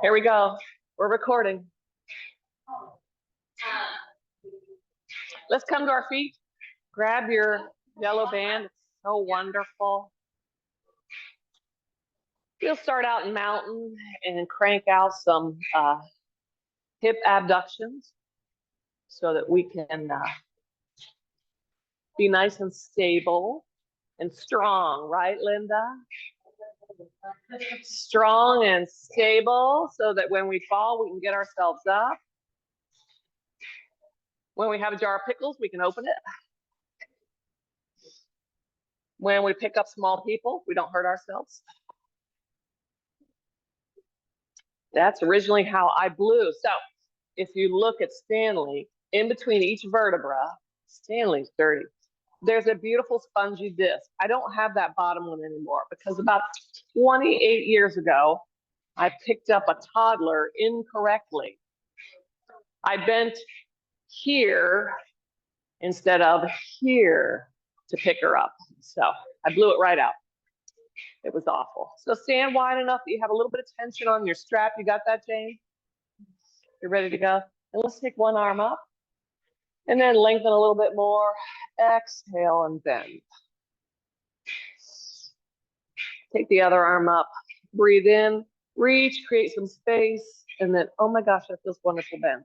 Here we go. We're recording. Let's come to our feet. Grab your yellow band. It's so wonderful. We'll start out in mountain and crank out some hip abductions so that we can be nice and stable and strong, right, Linda? Strong and stable so that when we fall, we can get ourselves up. When we have a jar of pickles, we can open it. When we pick up small people, we don't hurt ourselves. That's originally how I blew. So if you look at Stanley, in between each vertebra, Stanley's dirty. There's a beautiful spongy disc. I don't have that bottom one anymore because about 28 years ago, I picked up a toddler incorrectly. I bent here instead of here to pick her up. So I blew it right out. It was awful. So stand wide enough that you have a little bit of tension on your strap. You got that, Jane? You're ready to go? And let's take one arm up and then lengthen a little bit more. Exhale and bend. Take the other arm up. Breathe in, reach, create some space, and then, oh my gosh, that feels wonderful, bend.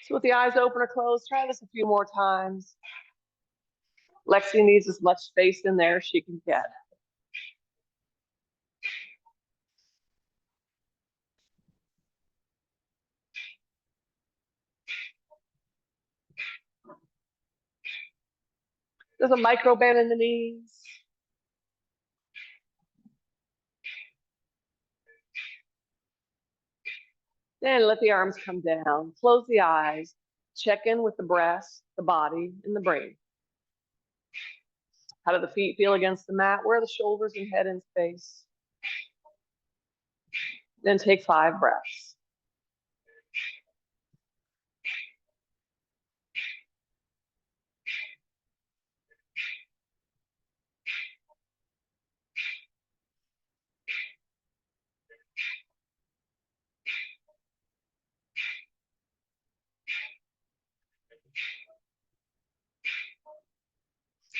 So with the eyes open or closed, try this a few more times. Lexi needs as much space in there as she can get. There's a micro bend in the knees. Then let the arms come down. Close the eyes. Check in with the breast, the body, and the brain. How do the feet feel against the mat? Where are the shoulders and head in space? Then take 5 breaths.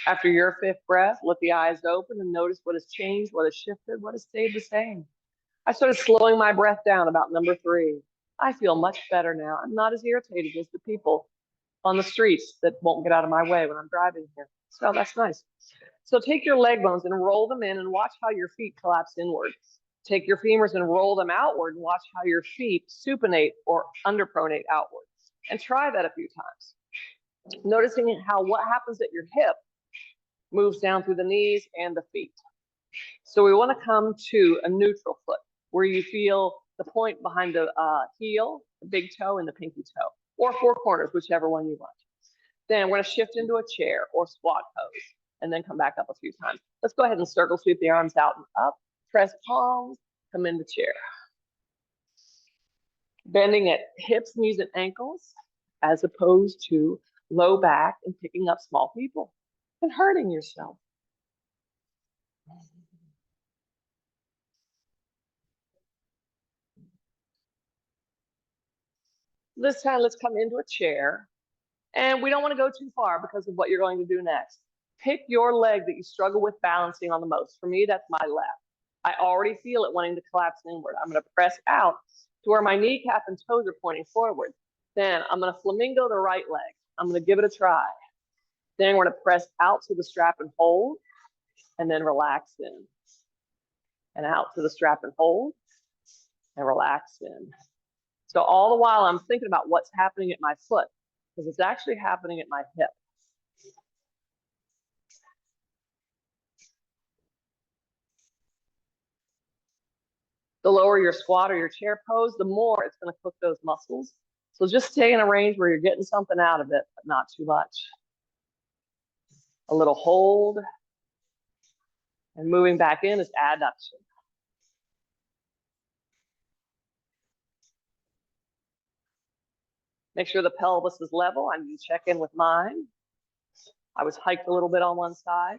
After your 5th breath, let the eyes open and notice what has changed, what has shifted, what has stayed the same. I started slowing my breath down about number 3. I feel much better now. I'm not as irritated as the people on the streets that won't get out of my way when I'm driving here. So that's nice. So take your leg bones and roll them in and watch how your feet collapse inward. Take your femurs and roll them outward and watch how your feet supinate or underpronate outwards. And try that a few times. Noticing how what happens at your hip moves down through the knees and the feet. So we want to come to a neutral foot where you feel the point behind the heel, the big toe, and the pinky toe, or 4 corners, whichever one you want. Then we're going to shift into a chair or squat pose and then come back up a few times. Let's go ahead and circle sweep the arms out and up, press palms, come into chair. Bending at hips, knees, and ankles as opposed to low back and picking up small people and hurting yourself. This time, let's come into a chair. And we don't want to go too far because of what you're going to do next. Pick your leg that you struggle with balancing on the most. For me, that's my left. I already feel it wanting to collapse inward. I'm going to press out to where my kneecap and toes are pointing forward. Then I'm going to flamingo the right leg. I'm going to give it a try. Then we're going to press out to the strap and hold, and then relax in. And out to the strap and hold, and relax in. So all the while I'm thinking about what's happening at my foot, because it's actually happening at my hip. The lower your squat or your chair pose, the more it's going to cook those muscles. So just stay in a range where you're getting something out of it, but not too much. A little hold. And moving back in is adduction. Make sure the pelvis is level. I need to check in with mine. I was hiked a little bit on one side.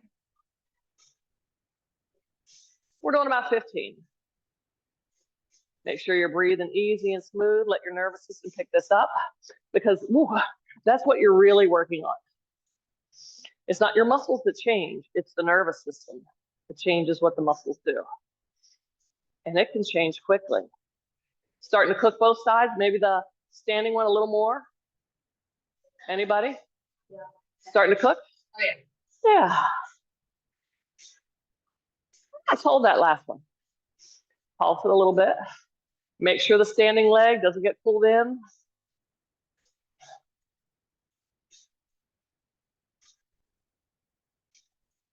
We're doing about 15. Make sure you're breathing easy and smooth. Let your nervous system pick this up because that's what you're really working on. It's not your muscles that change, it's the nervous system that changes what the muscles do. And it can change quickly. Starting to cook both sides, maybe the standing one a little more. Anybody? Yeah. Starting to cook? Oh, yeah. Yeah. Let's hold that last one. Pulse it a little bit. Make sure the standing leg doesn't get pulled in.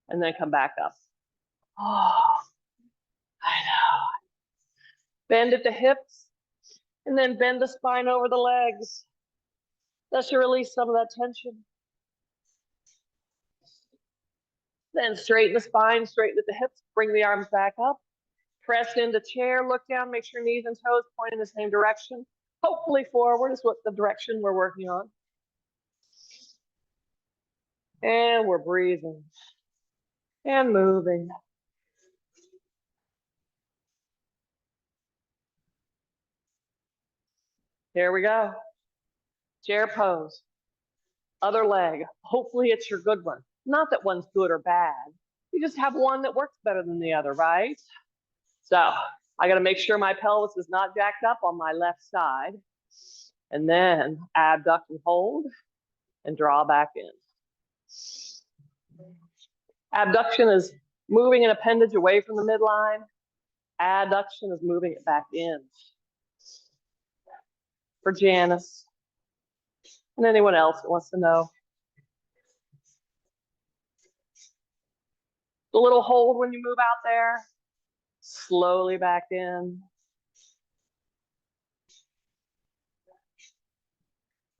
And then come back up. Oh, I know. Bend at the hips, and then bend the spine over the legs. That should release some of that tension. Then straighten the spine, straighten at the hips, bring the arms back up. Press into chair, look down, make sure knees and toes point in the same direction. Hopefully forward is what the direction we're working on. And we're breathing and moving. Here we go. Chair pose. Other leg. Hopefully it's your good one. Not that one's good or bad. You just have one that works better than the other, right? So I got to make sure my pelvis is not jacked up on my left side. And then abduct and hold and draw back in. Abduction is moving an appendage away from the midline. Adduction is moving it back in. For Janice and anyone else that wants to know. The little hold when you move out there. Slowly back in.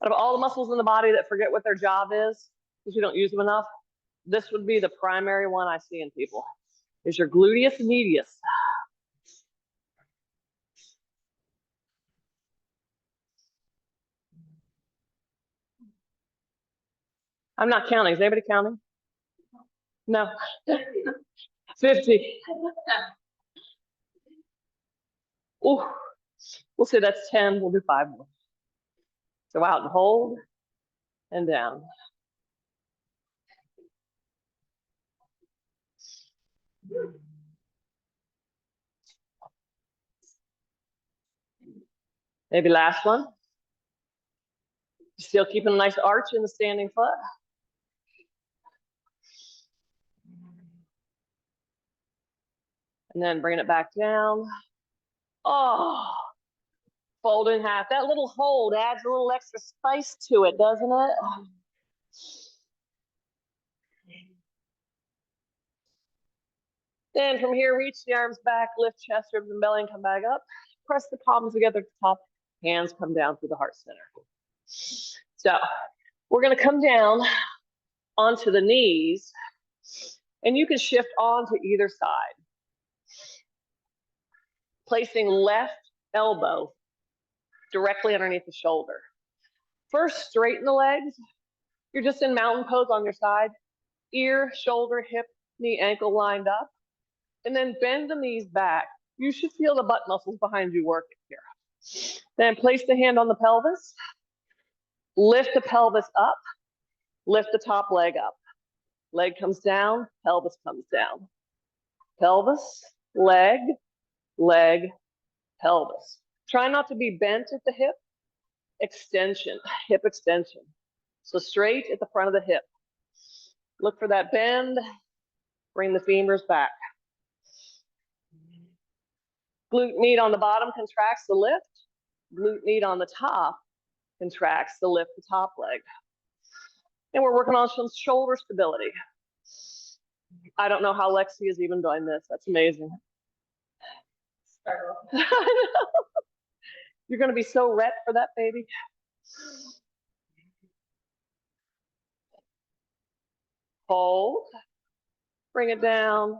Out of all the muscles in the body that forget what their job is, because you don't use them enough, this would be the primary one I see in people, is your gluteus medius. I'm not counting. Is anybody counting? No. 50. Ooh. We'll say that's 10. We'll do 5 more. So out and hold and down. Maybe last one. Still keeping a nice arch in the standing foot. And then bringing it back down. Oh, fold in half. That little hold adds a little extra spice to it, doesn't it? Then from here, reach the arms back, lift chest, ribs, and belly, and come back up. Press the palms together at the top. Hands come down through the heart center. So we're going to come down onto the knees, and you can shift onto either side. Placing left elbow directly underneath the shoulder. First, straighten the legs. You're just in mountain pose on your side. Ear, shoulder, hip, knee, ankle lined up. And then bend the knees back. You should feel the butt muscles behind you working here. Then place the hand on the pelvis. Lift the pelvis up. Lift the top leg up. Leg comes down, pelvis comes down. Pelvis, leg, leg, pelvis. Try not to be bent at the hip. Extension, hip extension. So straight at the front of the hip. Look for that bend. Bring the femurs back. Glute med on the bottom contracts the lift. Glute med on the top contracts the lift the top leg. And we're working on some shoulder stability. I don't know how Lexi is even doing this. That's amazing. You're going to be so ret for that baby. Hold. Bring it down.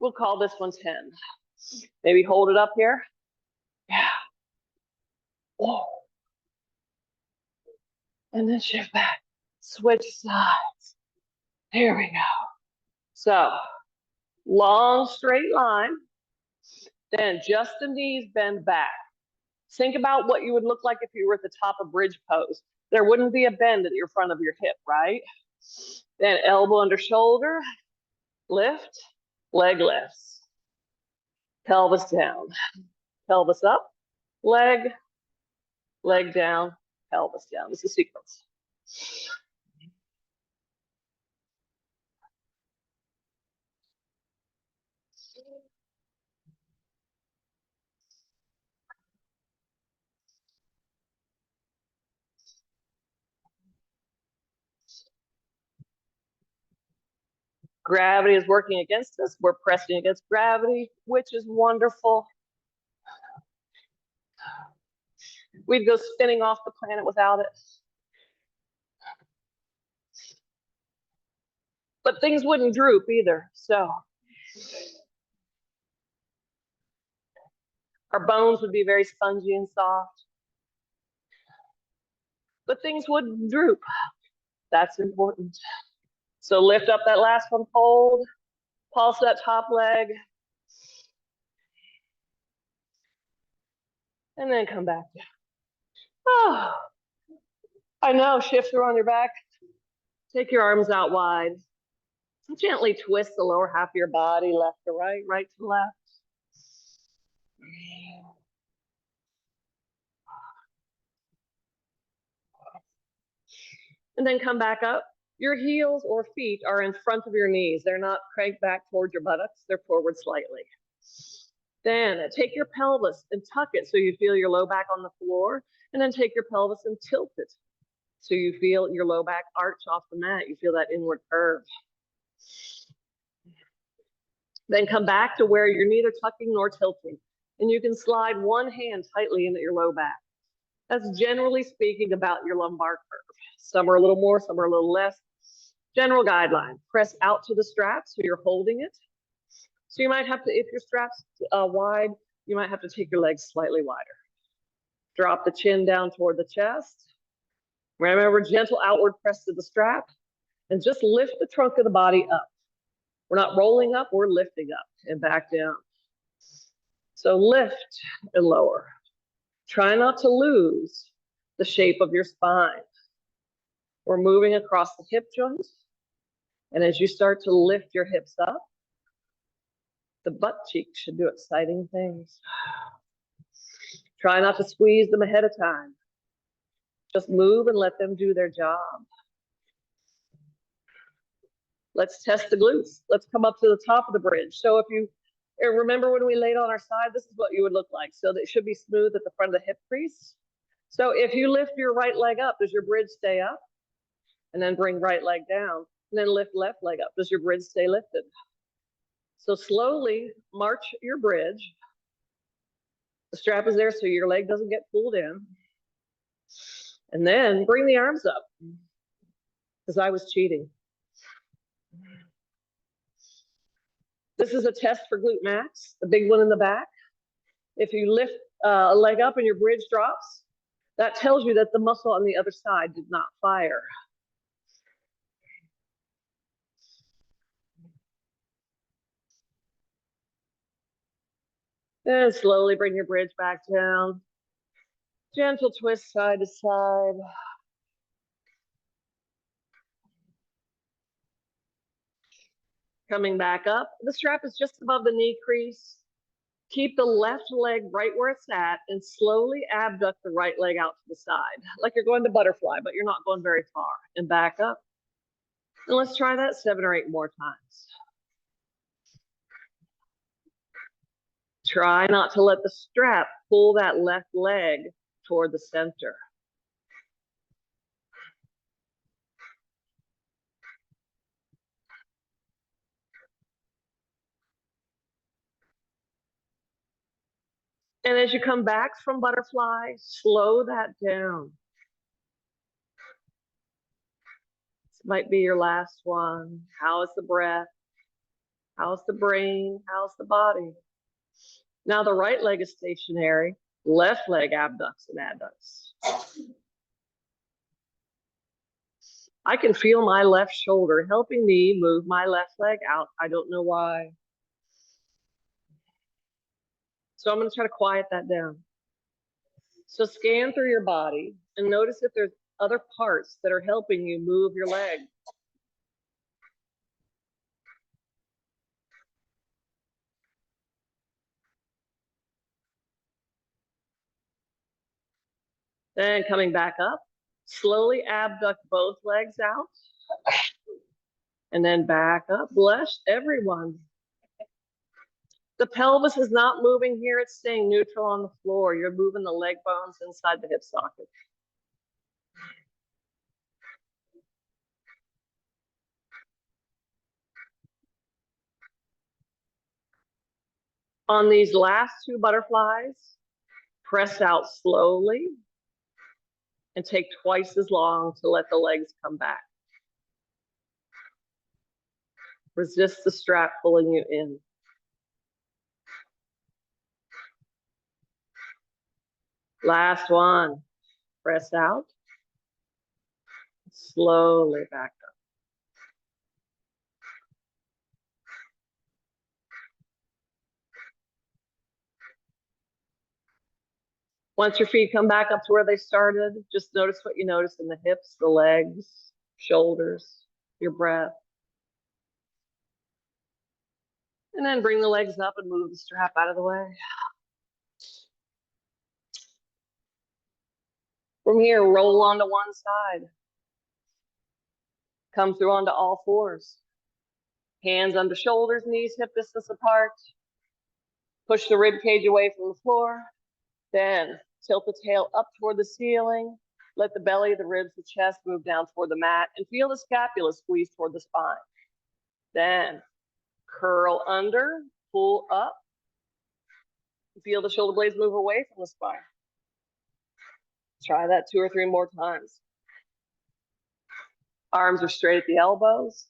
We'll call this one 10. Maybe hold it up here. Yeah. Whoa. And then shift back. Switch sides. Here we go. So, long straight line. Then just the knees bend back. Think about what you would look like if you were at the top of bridge pose. There wouldn't be a bend at your front of your hip, right? Then elbow under shoulder, lift, leg lifts. Pelvis down, pelvis up, leg, leg down, pelvis down. This is sequence. Gravity is working against us. We're pressing against gravity, which is wonderful. We'd go spinning off the planet without it. But things wouldn't droop either. So our bones would be very spongy and soft. But things wouldn't droop. That's important. So lift up that last one, hold, pulse that top leg, and then come back. Oh, I know, shift through on your back. Take your arms out wide. Gently twist the lower half of your body, left to right, right to left. And then come back up. Your heels or feet are in front of your knees. They're not cranked back towards your buttocks. They're forward slightly. Then take your pelvis and tuck it so you feel your low back on the floor. And then take your pelvis and tilt it so you feel your low back arch off the mat. You feel that inward curve. Then come back to where you're neither tucking nor tilting. And you can slide one hand tightly into your low back. That's generally speaking about your lumbar curve. Some are a little more, some are a little less. General guideline, press out to the straps so you're holding it. So you might have to, if your strap's wide, you might have to take your legs slightly wider. Drop the chin down toward the chest. Remember, gentle outward press to the strap. And just lift the trunk of the body up. We're not rolling up, we're lifting up and back down. So lift and lower. Try not to lose the shape of your spine. We're moving across the hip joints. And as you start to lift your hips up, the butt cheeks should do exciting things. Try not to squeeze them ahead of time. Just move and let them do their job. Let's test the glutes. Let's come up to the top of the bridge. So if you remember when we laid on our side, this is what you would look like. So that it should be smooth at the front of the hip crease. So if you lift your right leg up, does your bridge stay up? And then bring right leg down. And then lift left leg up. Does your bridge stay lifted? So slowly march your bridge. The strap is there so your leg doesn't get pulled in. And then bring the arms up. Because I was cheating. This is a test for glute max, the big one in the back. If you lift a leg up and your bridge drops, that tells you that the muscle on the other side did not fire. Then slowly bring your bridge back down. Gentle twist side to side. Coming back up. The strap is just above the knee crease. Keep the left leg right where it's at and slowly abduct the right leg out to the side. Like you're going to butterfly, but you're not going very far. And back up. And let's try that 7 or 8 more times. Try not to let the strap pull that left leg toward the center. And as you come back from butterfly, slow that down. This might be your last one. How is the breath? How's the brain? How's the body? Now the right leg is stationary. Left leg abducts and adducts. I can feel my left shoulder helping me move my left leg out. I don't know why. So I'm going to try to quiet that down. So scan through your body and notice if there's other parts that are helping you move your leg. Then coming back up, slowly abduct both legs out. And then back up. Bless everyone. The pelvis is not moving here. It's staying neutral on the floor. You're moving the leg bones inside the hip socket. On these last two butterflies, press out slowly and take twice as long to let the legs come back. Resist the strap pulling you in. Last one. Press out. Slowly back up. Once your feet come back up to where they started, just notice what you notice in the hips, the legs, shoulders, your breath. And then bring the legs up and move the strap out of the way. From here, roll onto one side. Come through onto all fours. Hands under shoulders, knees hip distance apart. Push the rib cage away from the floor. Then tilt the tail up toward the ceiling. Let the belly, the ribs, the chest move down toward the mat and feel the scapula squeeze toward the spine. Then curl under, pull up. Feel the shoulder blades move away from the spine. Try that 2 or 3 more times. Arms are straight at the elbows.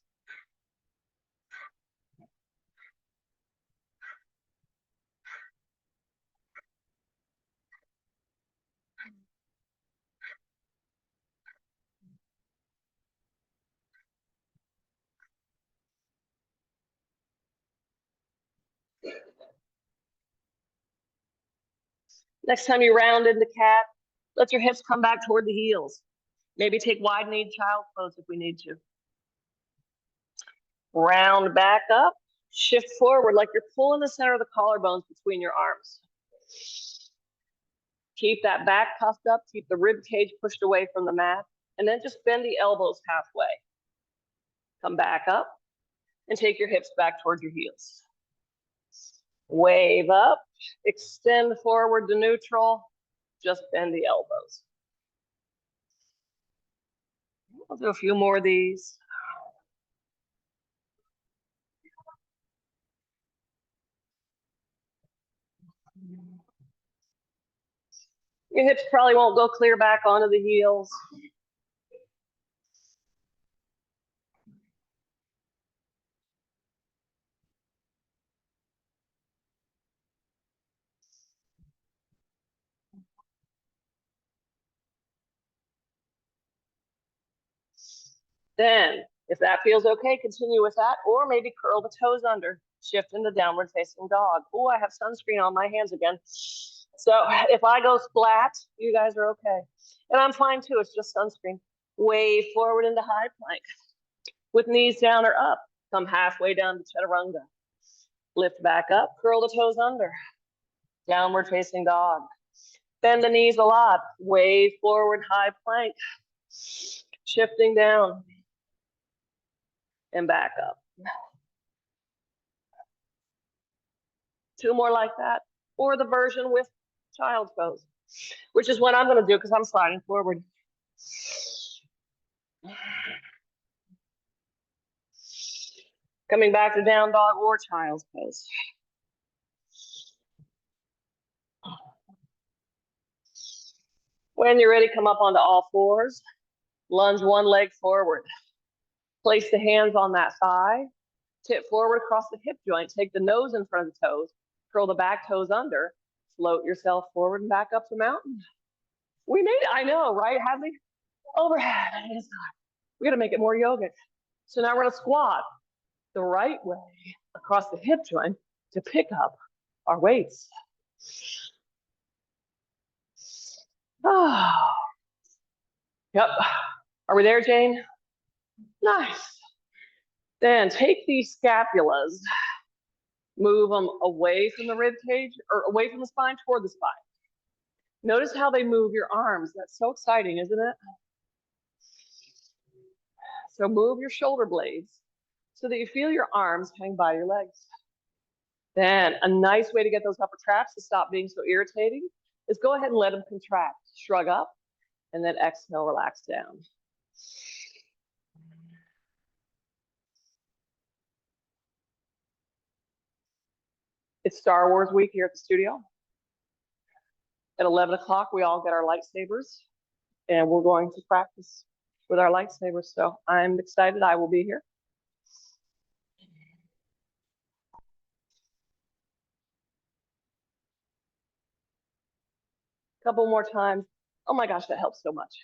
Next time you round into cat, let your hips come back toward the heels. Maybe take wide-kneed child's pose if we need to. Round back up, shift forward like you're pulling the center of the collarbones between your arms. Keep that back puffed up, keep the rib cage pushed away from the mat, and then just bend the elbows halfway. Come back up and take your hips back towards your heels. Wave up, extend forward to neutral, just bend the elbows. I'll do a few more of these. Your hips probably won't go clear back onto the heels. Then, if that feels okay, continue with that, or maybe curl the toes under, shift into downward facing dog. Oh, I have sunscreen on my hands again. So if I go splat, you guys are okay. And I'm fine too, it's just sunscreen. Wave forward into high plank. With knees down or up, come halfway down to chaturanga. Lift back up, curl the toes under. Downward facing dog. Bend the knees a lot. Wave forward, high plank. Shifting down. And back up. 2 more like that. Or the version with child's pose, which is what I'm going to do because I'm sliding forward. Coming back to down dog or child's pose. When you're ready, come up onto all fours. Lunge one leg forward. Place the hands on that thigh. Tip forward across the hip joint. Take the nose in front of the toes. Curl the back toes under. Float yourself forward and back up the mountain. We made it. I know, right, Hadley? Overhead. We're going to make it more yogic. So now we're going to squat the right way across the hip joint to pick up our weights. Oh, yep. Are we there, Jane? Nice. Then take these scapulas, move them away from the rib cage or away from the spine toward the spine. Notice how they move your arms. That's so exciting, isn't it? So move your shoulder blades so that you feel your arms hang by your legs. Then a nice way to get those upper traps to stop being so irritating is go ahead and let them contract. Shrug up and then exhale, relax down. It's Star Wars week here at the studio. At 11 o'clock, we all get our lightsabers and we're going to practice with our lightsabers. So I'm excited. I will be here. Couple more times. Oh my gosh, that helps so much.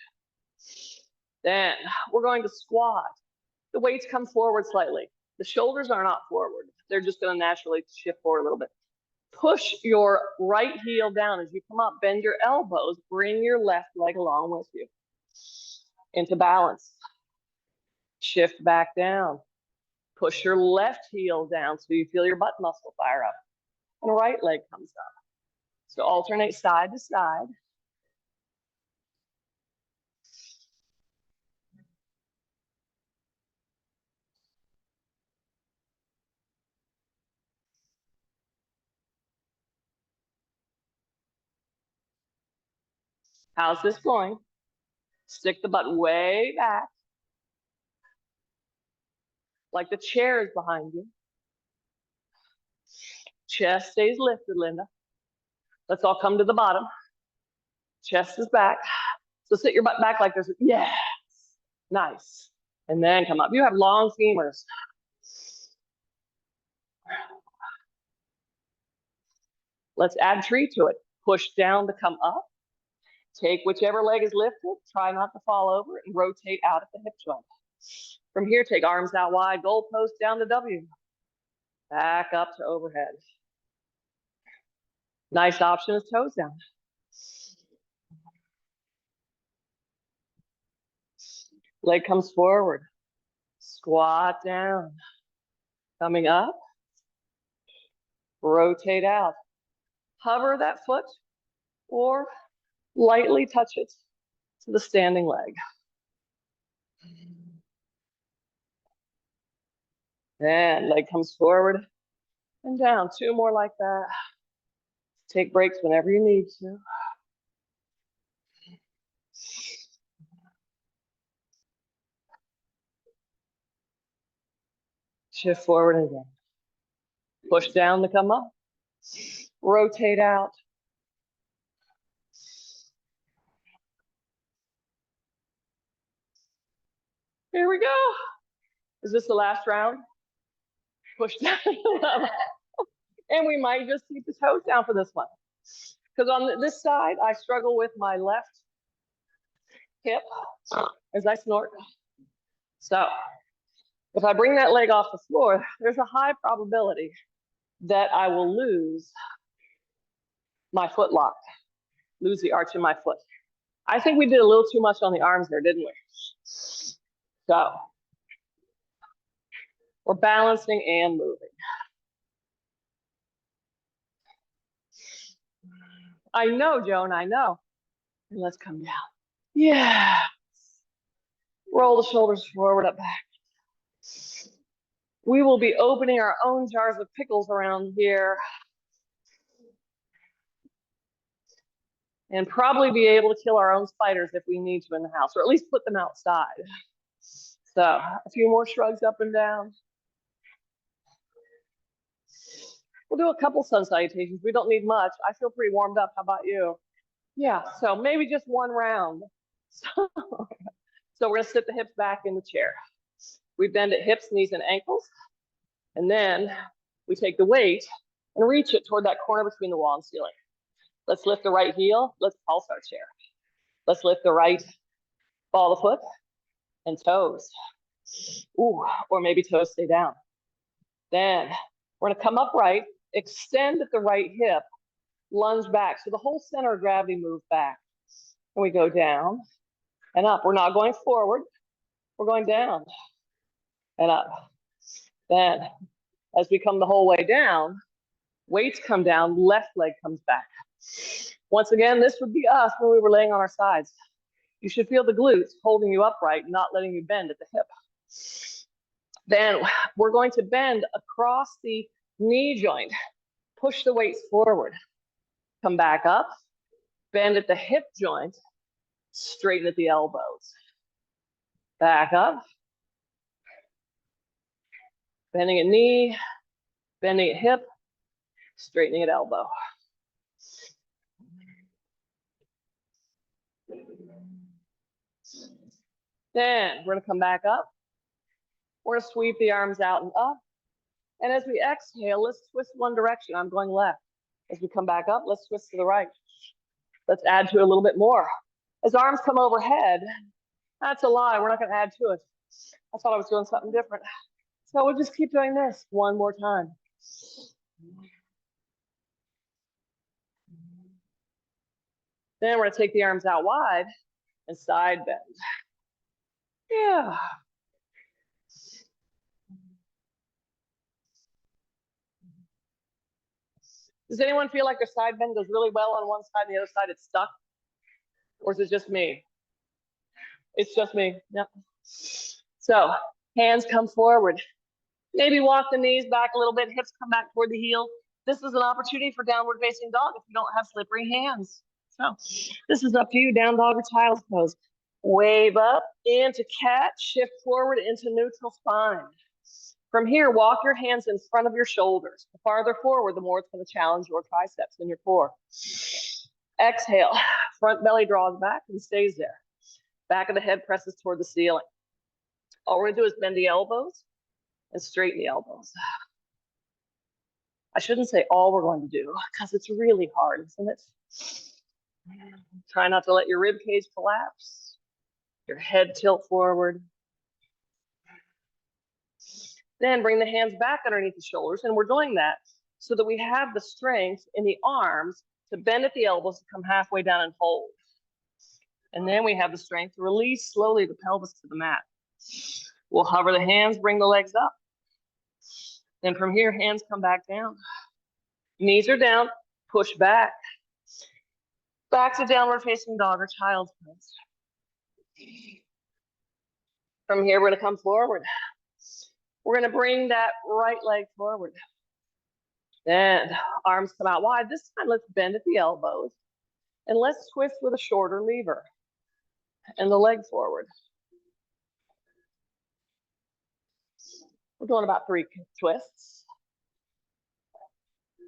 Then we're going to squat. The weights come forward slightly. The shoulders are not forward. They're just going to naturally shift forward a little bit. Push your right heel down as you come up. Bend your elbows. Bring your left leg along with you into balance. Shift back down. Push your left heel down so you feel your butt muscle fire up. And right leg comes up. So alternate side to side. How's this going? Stick the butt way back, like the chair is behind you. Chest stays lifted, Linda. Let's all come to the bottom. Chest is back. So sit your butt back like this. Yes. Nice. And then come up. You have long femurs. Let's add tree to it. Push down to come up. Take whichever leg is lifted. Try not to fall over and rotate out at the hip joint. From here, take arms out wide. Goalpost down to W. Back up to overhead. Nice option is toes down. Leg comes forward. Squat down. Coming up. Rotate out. Hover that foot or lightly touch it to the standing leg. And leg comes forward and down. Two more like that. Take breaks whenever you need to. Shift forward and down. Push down to come up. Rotate out. Here we go. Is this the last round? Push down. And we might just keep the toes down for this one. Because on this side, I struggle with my left hip as I snort. So if I bring that leg off the floor, there's a high probability that I will lose my foot lock, lose the arch in my foot. I think we did a little too much on the arms there, didn't we? So we're balancing and moving. I know, Joan, I know. And let's come down. Yeah. Roll the shoulders forward, up back. We will be opening our own jars of pickles around here. And probably be able to kill our own spiders if we need to in the house, or at least put them outside. So a few more shrugs up and down. We'll do a couple sun salutations. We don't need much. I feel pretty warmed up. How about you? Yeah, so maybe just one round. So we're gonna sit the hips back in the chair. We bend at hips, knees, and ankles. And then we take the weight and reach it toward that corner between the wall and ceiling. Let's lift the right heel. Let's pulse our chair. Let's lift the right ball of foot and toes. Ooh, or maybe toes stay down. Then we're gonna come upright, extend at the right hip, lunge back. So the whole center of gravity moves back. And we go down and up. We're not going forward. We're going down and up. Then as we come the whole way down, weights come down, left leg comes back. Once again, this would be us when we were laying on our sides. You should feel the glutes holding you upright, not letting you bend at the hip. Then we're going to bend across the knee joint. Push the weights forward. Come back up. Bend at the hip joint. Straighten at the elbows. Back up. Bending at knee. Bending at hip. Straightening at elbow. Then we're going to come back up. We're going to sweep the arms out and up. And as we exhale, let's twist one direction. I'm going left. As we come back up, let's twist to the right. Let's add to it a little bit more. As arms come overhead, that's a lie. We're not going to add to it. I thought I was doing something different. So we'll just keep doing this one more time. Then we're going to take the arms out wide and side bend. Yeah. Does anyone feel like their side bend goes really well on one side and the other side it's stuck? Or is it just me? It's just me. Yep. So hands come forward. Maybe walk the knees back a little bit, hips come back toward the heel. This is an opportunity for downward facing dog if you don't have slippery hands. So this is up to you, down dog or child's pose. Wave up into cat, shift forward into neutral spine. From here, walk your hands in front of your shoulders. The farther forward, the more it's going to challenge your triceps and your core. Exhale, front belly draws back and stays there. Back of the head presses toward the ceiling. All we're going to do is bend the elbows and straighten the elbows. I shouldn't say all we're going to do because it's really hard, isn't it? Try not to let your rib cage collapse. Your head tilt forward. Then bring the hands back underneath the shoulders, and we're doing that so that we have the strength in the arms to bend at the elbows to come halfway down and hold. And then we have the strength to release slowly the pelvis to the mat. We'll hover the hands, bring the legs up. Then from here, hands come back down. Knees are down, push back. Back to downward facing dog or child's pose. From here, we're going to come forward. We're going to bring that right leg forward. Then arms come out wide. This time, let's bend at the elbows. And let's twist with a shorter lever. And the leg forward. We're doing about 3 twists.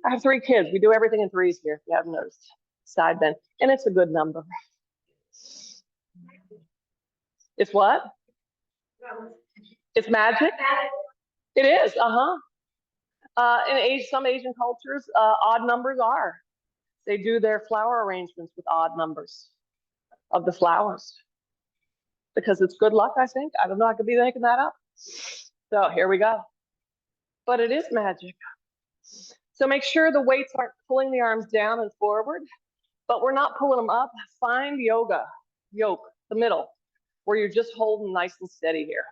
I have 3 kids. We do everything in 3s here, if you haven't noticed. Side bend. And it's a good number. It's what? It's magic? It is, in some Asian cultures, odd numbers are. They do their flower arrangements with odd numbers of the flowers. Because it's good luck, I think. I don't know, I could be making that up. So here we go. But it is magic. So make sure the weights aren't pulling the arms down and forward, but we're not pulling them up. Find yoke, the middle, where you're just holding nice and steady here.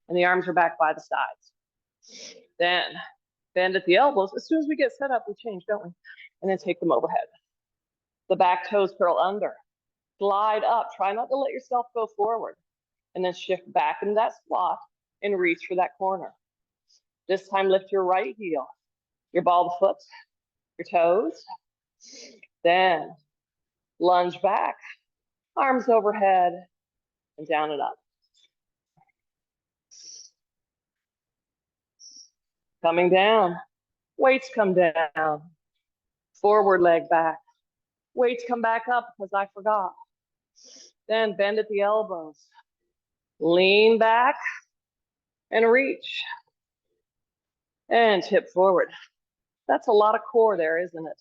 And the arms are back by the sides. Then bend at the elbows. As soon as we get set up, we change, don't we? And then take them overhead. The back toes curl under. Glide up. Try not to let yourself go forward. And then shift back into that squat and reach for that corner. This time, lift your right heel, your ball foot, your toes. Then lunge back, arms overhead, and down and up. Coming down, weights come down, forward leg back. Weights come back up because I forgot. Then bend at the elbows, lean back and reach. And tip forward. That's a lot of core there, isn't it?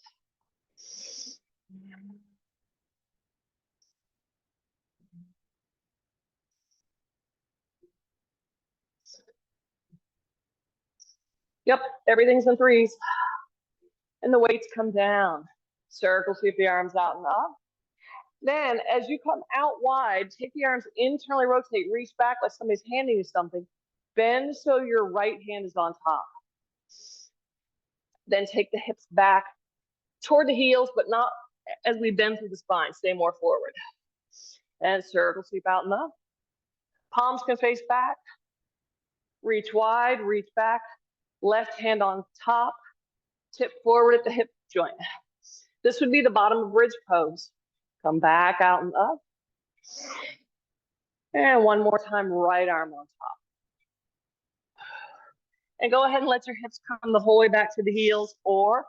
Yep, everything's in 3s. And the weights come down. Circle, sweep the arms out and up. Then, as you come out wide, take the arms internally, rotate, reach back like somebody's handing you something. Bend so your right hand is on top. Then take the hips back toward the heels, but not as we bend through the spine. Stay more forward. And circle, sweep out and up. Palms can face back. Reach wide, reach back. Left hand on top. Tip forward at the hip joint. This would be the bottom of bridge pose. Come back out and up. And one more time, right arm on top. And go ahead and let your hips come the whole way back to the heels, or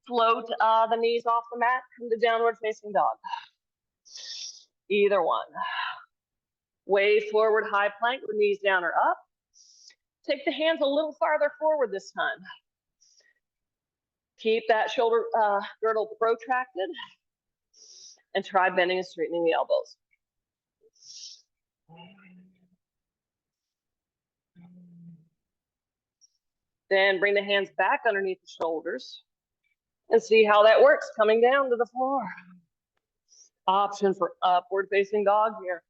float the knees off the mat, come to downward facing dog. Either one. Way forward, high plank, with knees down or up. Take the hands a little farther forward this time. Keep that shoulder girdle protracted, and try bending and straightening the elbows. Then bring the hands back underneath the shoulders and see how that works, coming down to the floor. Option for upward facing dog here.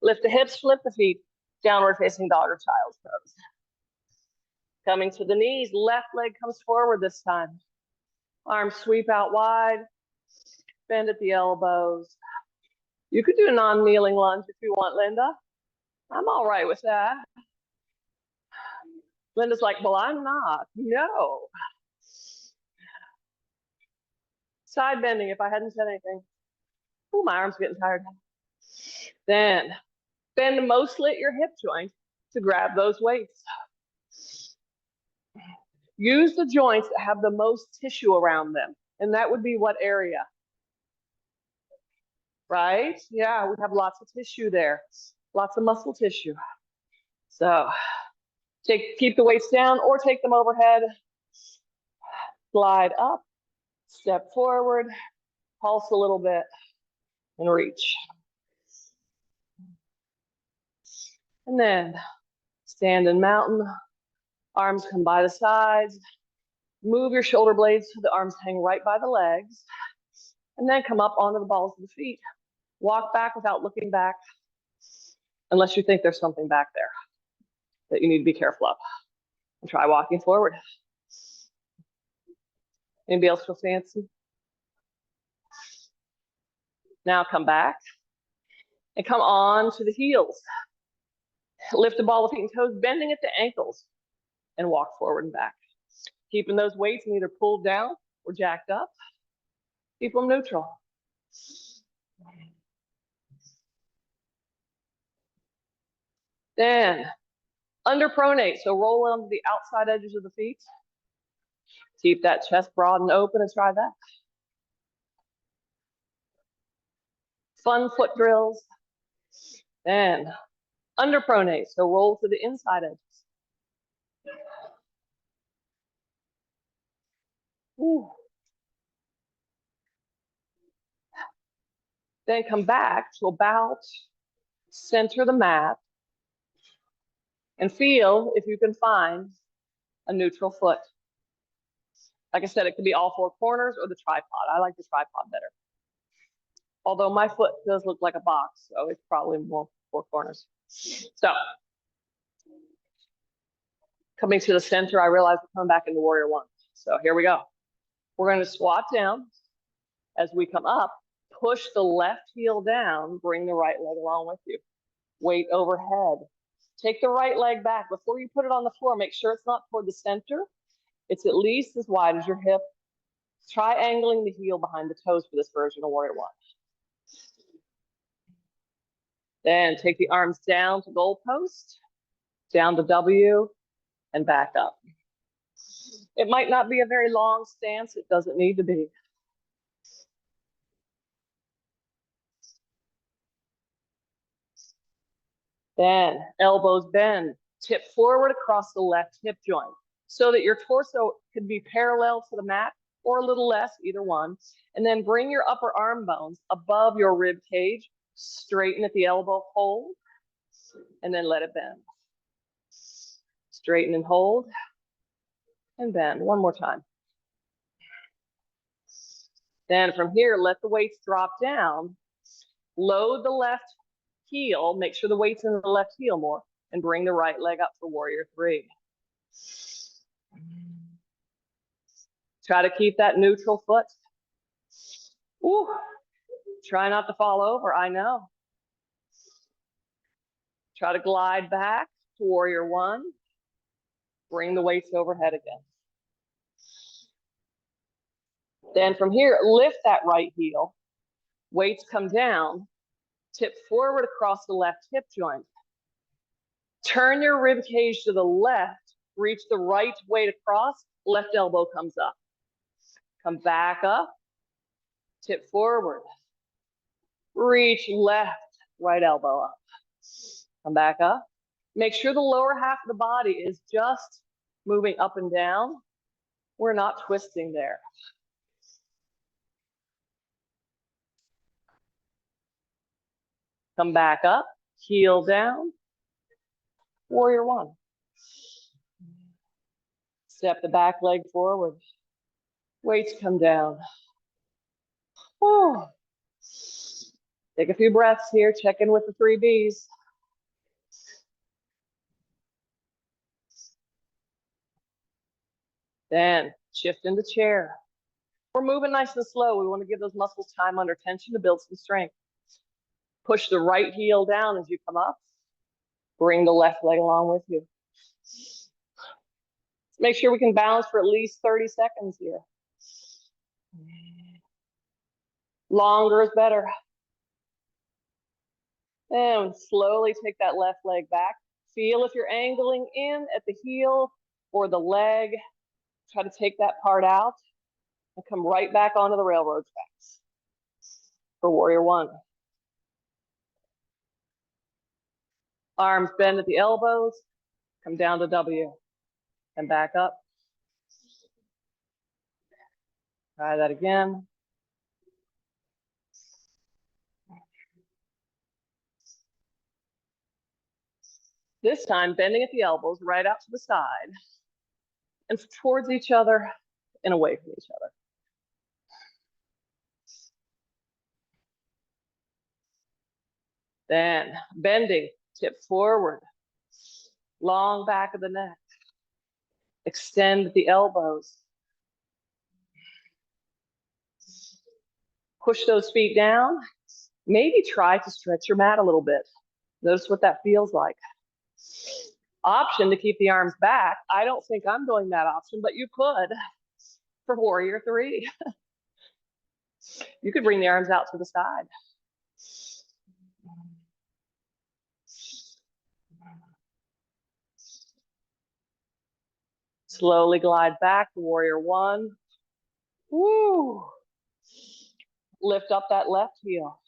Lift the hips, flip the feet, downward facing dog or child's pose. Coming to the knees, left leg comes forward this time. Arms sweep out wide, bend at the elbows. You could do a non-kneeling lunge if you want, Linda. I'm all right with that. Linda's like, well, I'm not. No. Side bending if I hadn't said anything. Oh, my arm's getting tired. Then bend mostly at your hip joint to grab those weights. Use the joints that have the most tissue around them. And that would be what area? Right? Yeah, we have lots of tissue there. Lots of muscle tissue. So keep the weights down or take them overhead. Slide up, step forward, pulse a little bit, and reach. And then stand in mountain. Arms come by the sides. Move your shoulder blades so the arms hang right by the legs. And then come up onto the balls of the feet. Walk back without looking back, unless you think there's something back there that you need to be careful of. And try walking forward. Anybody else feel fancy? Now come back and come on to the heels. Lift the ball of feet and toes, bending at the ankles, and walk forward and back. Keeping those weights either pulled down or jacked up. Keep them neutral. Then under pronate, so roll onto the outside edges of the feet. Keep that chest broad and open and try that. Fun foot drills. Then under pronate, so roll to the inside edges. Ooh. Then come back to about center the mat and feel if you can find a neutral foot. Like I said, it could be all four corners or the tripod. I like the tripod better. Although my foot does look like a box, so it's probably more four corners. So coming to the center, I realize we're coming back into warrior one. So here we go. We're going to squat down. As we come up, push the left heel down, bring the right leg along with you. Weight overhead. Take the right leg back. Before you put it on the floor, make sure it's not toward the center. It's at least as wide as your hip. Try angling the heel behind the toes for this version of warrior one. Then take the arms down to goalpost, down to W, and back up. It might not be a very long stance. It doesn't need to be. Then elbows bend, tip forward across the left hip joint so that your torso could be parallel to the mat or a little less, either one. And then bring your upper arm bones above your rib cage, straighten at the elbow, hold, and then let it bend. Straighten and hold, and bend. One more time. Then from here, let the weights drop down. Load the left heel. Make sure the weight's in the left heel more. And bring the right leg up for warrior three. Try to keep that neutral foot. Ooh. Try not to fall over, I know. Try to glide back to warrior one. Bring the weights overhead again. Then from here, lift that right heel. Weights come down. Tip forward across the left hip joint. Turn your rib cage to the left. Reach the right weight across. Left elbow comes up. Come back up. Tip forward. Reach left, right elbow up. Come back up. Make sure the lower half of the body is just moving up and down. We're not twisting there. Come back up, heel down, warrior one. Step the back leg forward. Weights come down. Oh. Take a few breaths here, check in with the 3 Bs. Then shift into chair. We're moving nice and slow. We want to give those muscles time under tension to build some strength. Push the right heel down as you come up. Bring the left leg along with you. Make sure we can balance for at least 30 seconds here. Longer is better. And slowly take that left leg back. Feel if you're angling in at the heel or the leg. Try to take that part out and come right back onto the railroad tracks for warrior one. Arms bend at the elbows. Come down to W and back up. Try that again. This time, bending at the elbows, right out to the side and towards each other and away from each other. Then bending, tip forward, long back of the neck. Extend the elbows. Push those feet down. Maybe try to stretch your mat a little bit. Notice what that feels like. Option to keep the arms back. I don't think I'm doing that option, but you could for warrior three. You could bring the arms out to the side. Slowly glide back to warrior one. Woo. Lift up that left heel.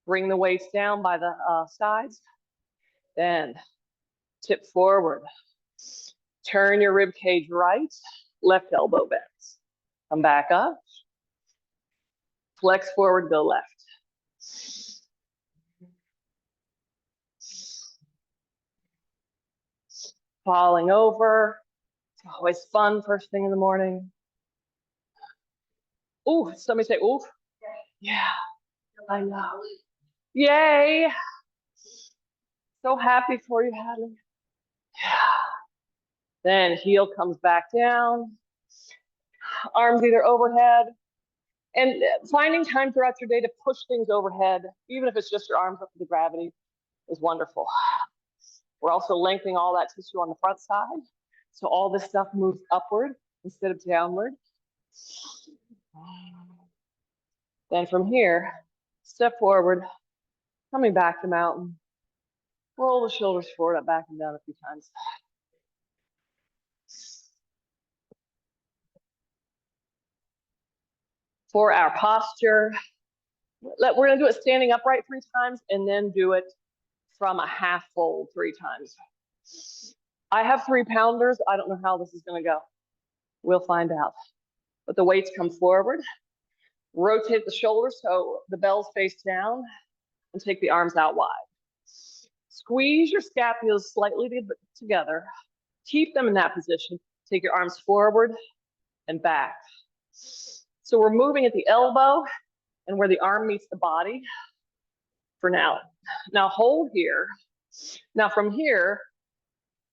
Bring the weights down by the sides. Then tip forward. Turn your rib cage right. Left elbow bends. Come back up. Flex forward, go left. Falling over. It's always fun first thing in the morning. Ooh, somebody say, ooh. Yeah, I know. Yay. So happy for you, Hadley. Yeah. Then heel comes back down. Arms either overhead. And finding time throughout your day to push things overhead, even if it's just your arms up to the gravity, is wonderful. We're also lengthening all that tissue on the front side. So all this stuff moves upward instead of downward. Then from here, step forward, coming back to mountain. Roll the shoulders forward, up, back and down a few times. For our posture, we're going to do it standing upright 3 times and then do it from a half fold 3 times. I have 3-pounders. I don't know how this is going to go. We'll find out. But the weights come forward. Rotate the shoulders so the bells face down and take the arms out wide. Squeeze your scapulas slightly together. Keep them in that position. Take your arms forward and back. So we're moving at the elbow and where the arm meets the body for now. Now hold here. Now from here,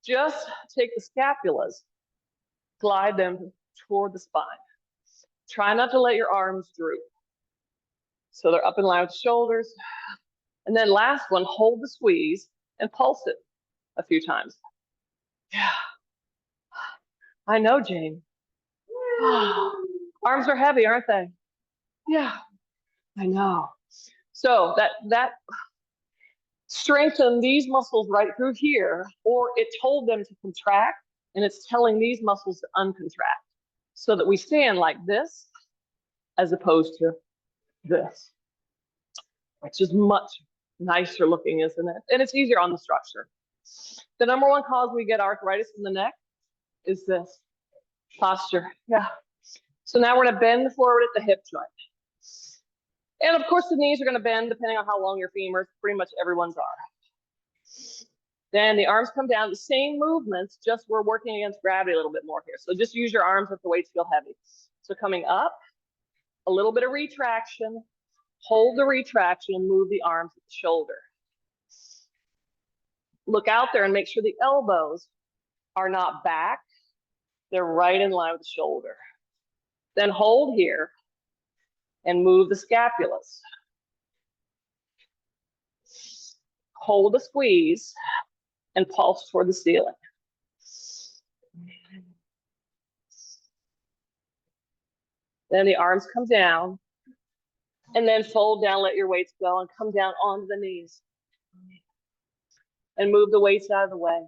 just take the scapulas, glide them toward the spine. Try not to let your arms droop. So they're up in line with the shoulders. And then last one, hold the squeeze and pulse it a few times. Yeah. I know, Jane. Arms are heavy, aren't they? Yeah, I know. So that strengthened these muscles right through here, or it told them to contract, and it's telling these muscles to uncontract, so that we stand like this as opposed to this, which is much nicer looking, isn't it? And it's easier on the structure. The number one cause we get arthritis in the neck is this posture. Yeah. So now we're going to bend forward at the hip joint. And of course, the knees are going to bend depending on how long your femurs, pretty much everyone's are. Then the arms come down, the same movements, just we're working against gravity a little bit more here. So just use your arms if the weights feel heavy. So coming up, a little bit of retraction, hold the retraction, move the arms at the shoulder. Look out there and make sure the elbows are not back. They're right in line with the shoulder. Then hold here and move the scapulas. Hold the squeeze and pulse toward the ceiling. Then the arms come down and then fold down, let your weights go and come down onto the knees. And move the weights out of the way.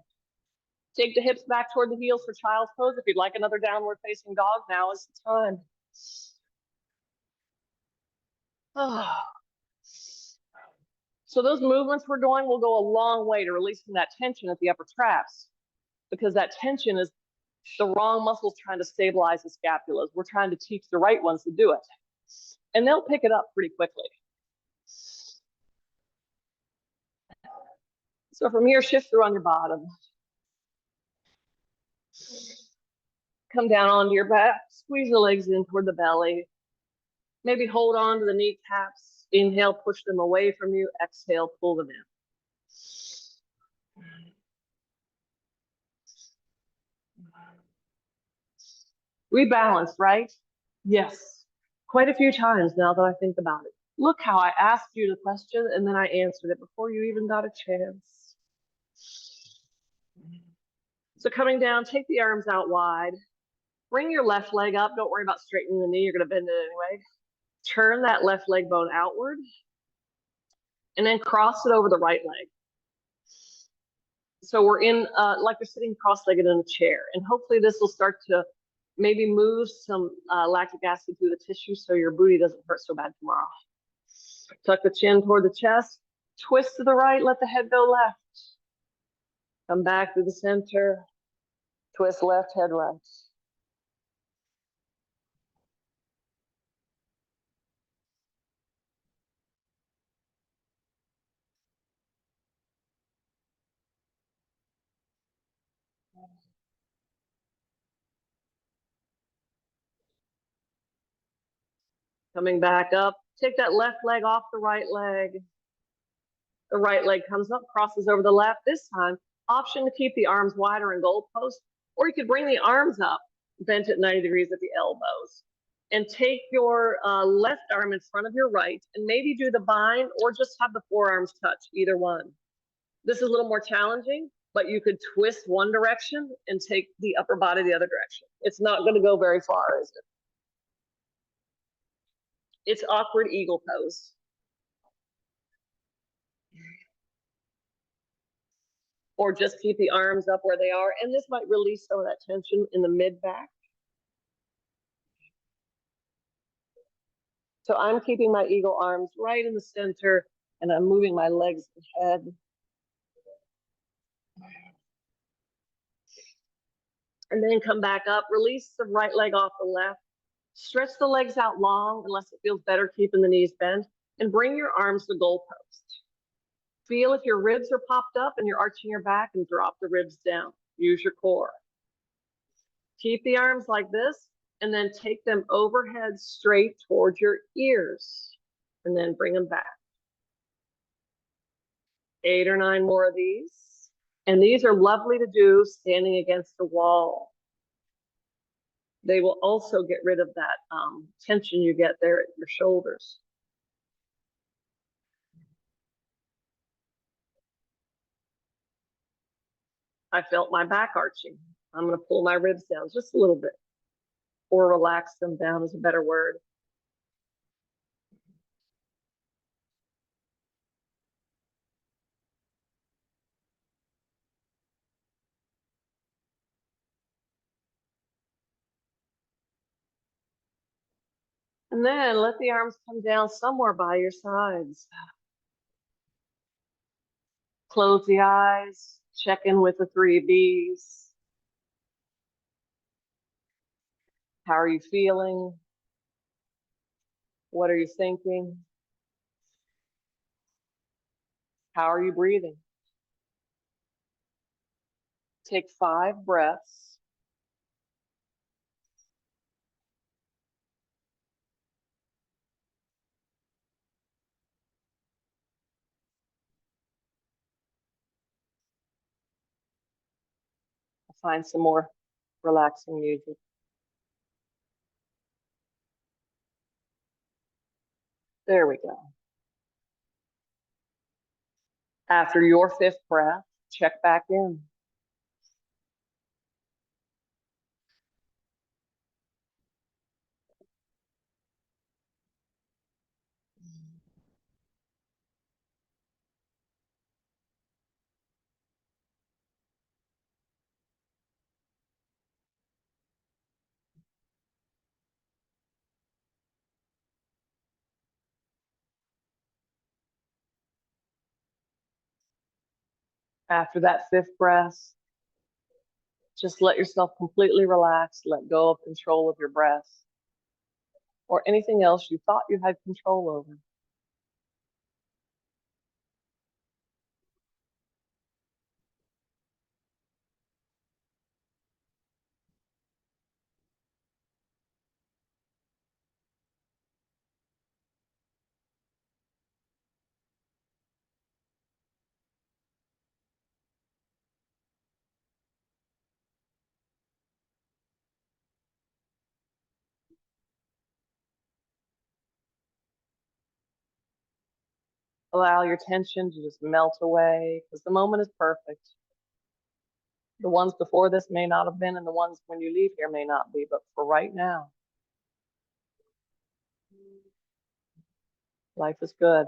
Take the hips back toward the heels for child's pose. If you'd like another downward facing dog, now is the time. Oh. So those movements we're doing will go a long way to releasing that tension at the upper traps, because that tension is the wrong muscles trying to stabilize the scapulas. We're trying to teach the right ones to do it. And they'll pick it up pretty quickly. So from here, shift through on your bottom. Come down onto your back, squeeze the legs in toward the belly. Maybe hold on to the kneecaps. Inhale, push them away from you. Exhale, pull them in. Rebalanced, right? Yes. Quite a few times now that I think about it. Look how I asked you the question and then I answered it before you even got a chance. So coming down, take the arms out wide. Bring your left leg up. Don't worry about straightening the knee. You're going to bend it anyway. Turn that left leg bone outward. And then cross it over the right leg. So we're in, like you're sitting cross-legged in a chair. And hopefully this will start to maybe move some lactic acid through the tissue so your booty doesn't hurt so bad tomorrow. Tuck the chin toward the chest. Twist to the right. Let the head go left. Come back to the center. Twist left, head right. Coming back up. Take that left leg off the right leg. The right leg comes up, crosses over the left. This time, option to keep the arms wider in goalpost, or you could bring the arms up, bent at 90 degrees at the elbows. And take your left arm in front of your right, and maybe do the bind, or just have the forearms touch, either one. This is a little more challenging, but you could twist one direction and take the upper body the other direction. It's not going to go very far, is it? It's awkward eagle pose. Or just keep the arms up where they are. And this might release some of that tension in the mid-back. So I'm keeping my eagle arms right in the center, and I'm moving my legs ahead. And then come back up, release the right leg off the left. Stretch the legs out long, unless it feels better keeping the knees bent, and bring your arms to goalpost. Feel if your ribs are popped up and you're arching your back, and drop the ribs down. Use your core. Keep the arms like this, And then take them overhead straight towards your ears. And then bring them back. 8 or 9 more of these. And these are lovely to do standing against the wall. They will also get rid of that tension you get there at your shoulders. I felt my back arching. I'm going to pull my ribs down just a little bit, or relax them down is a better word. And then let the arms come down somewhere by your sides. Close the eyes, check in with the 3 Bs. How are you feeling? What are you thinking? How are you breathing? Take 5 breaths. I'll find some more relaxing music. There we go. After your 5th breath, check back in. After that 5th breath, just let yourself completely relax, let go of control of your breath or anything else you thought you had control over. Allow your tension to just melt away because the moment is perfect. The ones before this may not have been, and the ones when you leave here may not be, but for right now, life is good.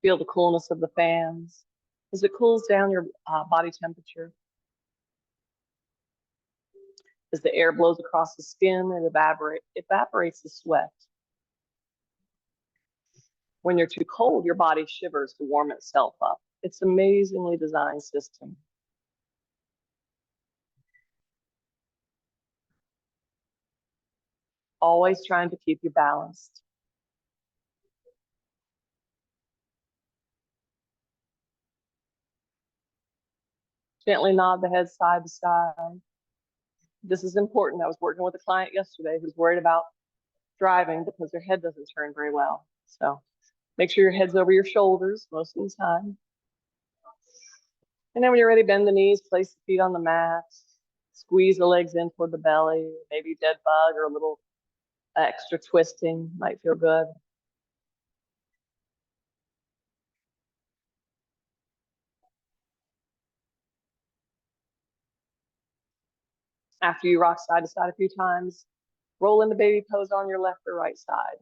Feel the coolness of the fans as it cools down your body temperature. As the air blows across the skin, it evaporates the sweat. When you're too cold, your body shivers to warm itself up. It's an amazingly designed system. Always trying to keep you balanced. Gently nod the head side to side. This is important. I was working with a client yesterday who's worried about driving because their head doesn't turn very well. So make sure your head's over your shoulders most of the time. And then when you're ready, bend the knees, place the feet on the mat, squeeze the legs in toward the belly, maybe dead bug or a little extra twisting might feel good. After you rock side to side a few times, roll into baby pose on your left or right side.